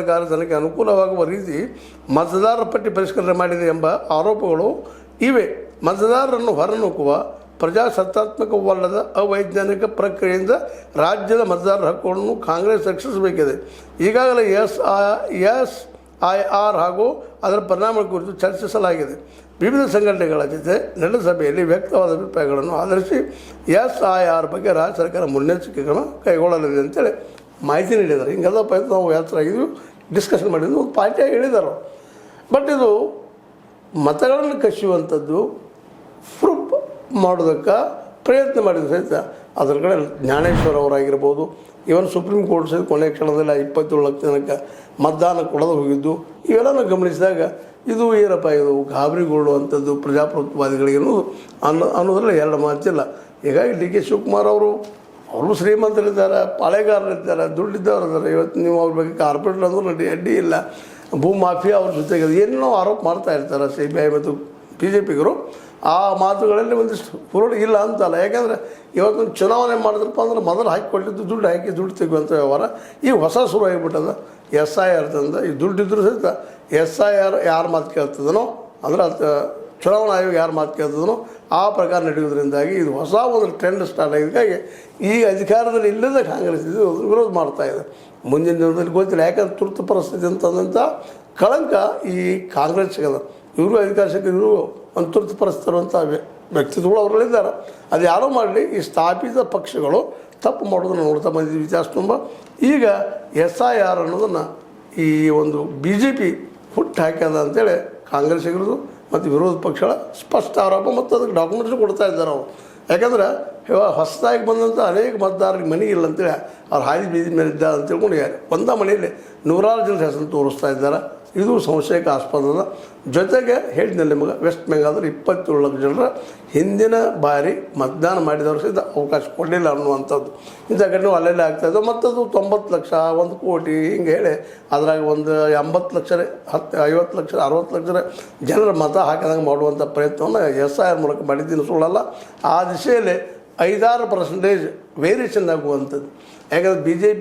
ಸರ್ಕಾರ ಜನಕ್ಕೆ ಅನುಕೂಲವಾಗುವ ರೀತಿ ಮತದಾರರ ಪಟ್ಟಿ ಪರಿಷ್ಕರಣೆ ಮಾಡಿದೆ ಎಂಬ ಆರೋಪಗಳು ಇವೆ. ಮತದಾರರನ್ನು ಹೊರನೂಕುವ ಪ್ರಜಾಸತ್ತಾತ್ಮಕವಲ್ಲದ ಅವೈಜ್ಞಾನಿಕ ಪ್ರಕ್ರಿಯೆಯಿಂದ ರಾಜ್ಯದ ಮತದಾರರ ಹಕ್ಕುಗಳನ್ನು ಕಾಂಗ್ರೆಸ್ ರಕ್ಷಿಸಬೇಕಿದೆ. ಈಗಾಗಲೇ SIR ಹಾಗೂ ಅದರ ಪರಿಣಾಮಗಳ ಕುರಿತು ಚರ್ಚಿಸಲಾಗಿದೆ. ವಿವಿಧ ಸಂಘಟನೆಗಳ ಜೊತೆ ನಡೆದ ಸಭೆಯಲ್ಲಿ ವ್ಯಕ್ತವಾದ ಅಭಿಪ್ರಾಯಗಳನ್ನು ಆಧರಿಸಿ SIR ಬಗ್ಗೆ ರಾಜ್ಯ ಸರ್ಕಾರ ಮುನ್ನೆಚ್ಚರಿಕೆ ಕ್ರಮ ಕೈಗೊಳ್ಳಲಿದೆ ಅಂತೇಳಿ ಮಾಹಿತಿ ನೀಡಿದ್ದಾರೆ. ಹಿಂಗೆಲ್ಲಪ್ಪ ನಾವು ಯಾತ್ರಾಗಿದ್ವಿ ಡಿಸ್ಕಷನ್ ಮಾಡಿದ್ವಿ, ಒಂದು ಪಾರ್ಟಿಯಾಗಿ ಹೇಳಿದ್ದಾರೆ. ಬಟ್ ಇದು ಮತಗಳನ್ನು ಕಸಿಯುವಂಥದ್ದು ಪ್ರೂಫ್ ಮಾಡೋದಕ್ಕೆ ಪ್ರಯತ್ನ ಮಾಡಿದ್ರು ಸಹಿತ ಅದರ ಕಡೆ ಜ್ಞಾನೇಶ್ವರ್ ಅವರಾಗಿರ್ಬೋದು, ಇವನ್ ಸುಪ್ರೀಂ ಕೋರ್ಟ್ ಸಹಿತ ಕೊನೆಯ ಕ್ಷಣದಲ್ಲಿ 27 ಲಕ್ಷ ಜನಕ್ಕೆ ಮತದಾನ ಕೊಡೋದು ಹೋಗಿದ್ದು, ಇವೆಲ್ಲನೂ ಗಮನಿಸಿದಾಗ ಇದು ಏನಪ್ಪ ಇದು ಗಾಬರಿಗೊಳ್ಳುವಂಥದ್ದು ಪ್ರಜಾಪ್ರಭುತ್ವವಾದಿಗಳಿಗೆ ಅನ್ನೋದ್ರಲ್ಲಿ ಎರಡು ಮಾತಿಲ್ಲ. ಹೀಗಾಗಿ DK ಶಿವಕುಮಾರ್ ಅವರು ಶ್ರೀಮಂತರಿದ್ದಾರೆ, ಪಾಳೆಗಾರರಿದ್ದಾರೆ, ದುಡ್ಡಿದ್ದವರು ಇದ್ದಾರೆ. ಇವತ್ತು ನೀವು ಅವ್ರ ಬಗ್ಗೆ ಕಾರ್ಪೊರೇಟ್ ಅಂದ್ರೆ ಅಡ್ಡಿ ಇಲ್ಲ, ಭೂ ಮಾಫಿಯಾ ಅವ್ರ ಜೊತೆಗೆ ಏನೇನೋ ಆರೋಪ ಮಾಡ್ತಾ ಇರ್ತಾರೆ CBI ಮತ್ತು BJPಗರು. ಆ ಮಾತುಗಳಲ್ಲಿ ಒಂದಿಷ್ಟು ಪುರೋಡಿ ಇಲ್ಲ ಅಂತಲ್ಲ. ಯಾಕೆಂದರೆ ಇವತ್ತೊಂದು ಚುನಾವಣೆ ಮಾಡಿದ್ರಪ್ಪ ಅಂದ್ರೆ ಮೊದಲು ಹಾಕಿಕೊಟ್ಟಿದ್ದು ದುಡ್ಡು ಹಾಕಿ ದುಡ್ಡು ತೆಗುವಂಥ ವ್ಯವಹಾರ ಈಗ ಹೊಸ ಶುರು ಆಗಿಬಿಟ್ಟದ. SIR ತಂದ ಈ ದುಡ್ಡಿದ್ರೂ ಸಹಿತ SIR ಯಾರು ಮಾತು ಕೇಳ್ತದನೋ ಅಂದ್ರೆ ಚುನಾವಣಾ ಆಯೋಗ ಯಾರು ಮಾತು ಕೇಳ್ತದನೋ ಆ ಪ್ರಕಾರ ನಡೆಯೋದ್ರಿಂದಾಗಿ ಇದು ಹೊಸ ಒಂದು ಟ್ರೆಂಡ್ ಸ್ಟಾರ್ಟ್ ಆಗಿದ್ದಕ್ಕಾಗಿ ಈಗ ಅಧಿಕಾರದಲ್ಲಿ ಇಲ್ಲದ ಕಾಂಗ್ರೆಸ್ ಇದು ವಿರೋಧ ಮಾಡ್ತಾಯಿದೆ. ಮುಂದಿನ ದಿನದಲ್ಲಿ ಗೊತ್ತಿಲ್ಲ, ಯಾಕಂದ್ರೆ ತುರ್ತು ಪರಿಸ್ಥಿತಿ ಅಂತಂದಂಥ ಕಳಂಕ ಈ ಕಾಂಗ್ರೆಸ್ ಸಿಗದ. ಇವರು ಅಧಿಕಾರ ಸಿಕ್ಕ ಇವರು ಒಂದು ತುರ್ತು ಪರಿಸ್ಥಿತಿ ಅಂತ ವ್ಯಕ್ತಿತ್ವಗಳು ಅವರಲ್ಲಿದ್ದಾರೆ. ಅದು ಯಾರೋ ಮಾಡಲಿ ಈ ಸ್ಥಾಪಿತ ಪಕ್ಷಗಳು ತಪ್ಪು ಮಾಡೋದನ್ನು ನೋಡ್ತಾ ಬಂದಿದ್ದೀವಿ ಇತಿಹಾಸ ತುಂಬ. ಈಗ SIR ಅನ್ನೋದನ್ನು ಈ ಒಂದು BJP ಹುಟ್ಟು ಹಾಕ್ಯದ ಅಂತೇಳಿ ಕಾಂಗ್ರೆಸ್ಸಿಗರದು ಮತ್ತು ವಿರೋಧ ಪಕ್ಷಗಳ ಸ್ಪಷ್ಟ ಆರೋಪ ಮತ್ತು ಅದಕ್ಕೆ ಡಾಕ್ಯುಮೆಂಟ್ಸ್ ಕೊಡ್ತಾ ಇದ್ದಾರೆ ಅವರು. ಯಾಕಂದ್ರೆ ಹೊಸದಾಗಿ ಬಂದಂಥ ಅನೇಕ ಮತದಾರರಿಗೆ ಮನೆ ಇಲ್ಲ ಅಂತೇಳಿ ಅವ್ರು ಹಾದಿ ಬೀದಿ ಮೇಲೆ ಇದ್ದಾರೆ ಅಂತ ತಿಳ್ಕೊಂಡಿದ್ದಾರೆ. ಒಂದೇ ಮನೆಯಲ್ಲಿ ನೂರಾರು ಜನರ ಹೆಸರು ತೋರಿಸ್ತಾ ಇದ್ದಾರೆ. ಇದು ಸಂಶಯಕ್ಕೆ ಆಸ್ಪದದ. ಜೊತೆಗೆ ಹೇಳಿದ್ನಲ್ಲಿ ನಿಮಗೆ ವೆಸ್ಟ್ ಬೆಂಗಾಲ್ದಲ್ಲಿ 27 ಲಕ್ಷ ಜನರ ಹಿಂದಿನ ಬಾರಿ ಮತದಾನ ಮಾಡಿದವರು ಸಹಿತ ಅವಕಾಶ ಕೊಡಲಿಲ್ಲ ಅನ್ನುವಂಥದ್ದು ಇಂಥ ಘಟನೆ ಅಲ್ಲೆಲ್ಲ ಆಗ್ತಾಯಿದ್ದು. ಮತ್ತದು 90 ಲಕ್ಷ 1 ಕೋಟಿ ಹಿಂಗೆ ಹೇಳಿ ಅದ್ರಾಗ ಒಂದು 80 ಲಕ್ಷ 50 ಲಕ್ಷ 60 ಲಕ್ಷ ಜನರ ಮತ ಹಾಕಿದಂಗೆ ಮಾಡುವಂಥ ಪ್ರಯತ್ನವನ್ನು SIR ಮೂಲಕ ಮಾಡಿದ್ದೀನಿ, ಸುಳ್ಳಲ್ಲ. ಆ ದಿಶೆಯಲ್ಲಿ 5-6% ವೇರಿಯೇಷನ್ ಆಗುವಂಥದ್ದು. ಯಾಕಂದರೆ BJP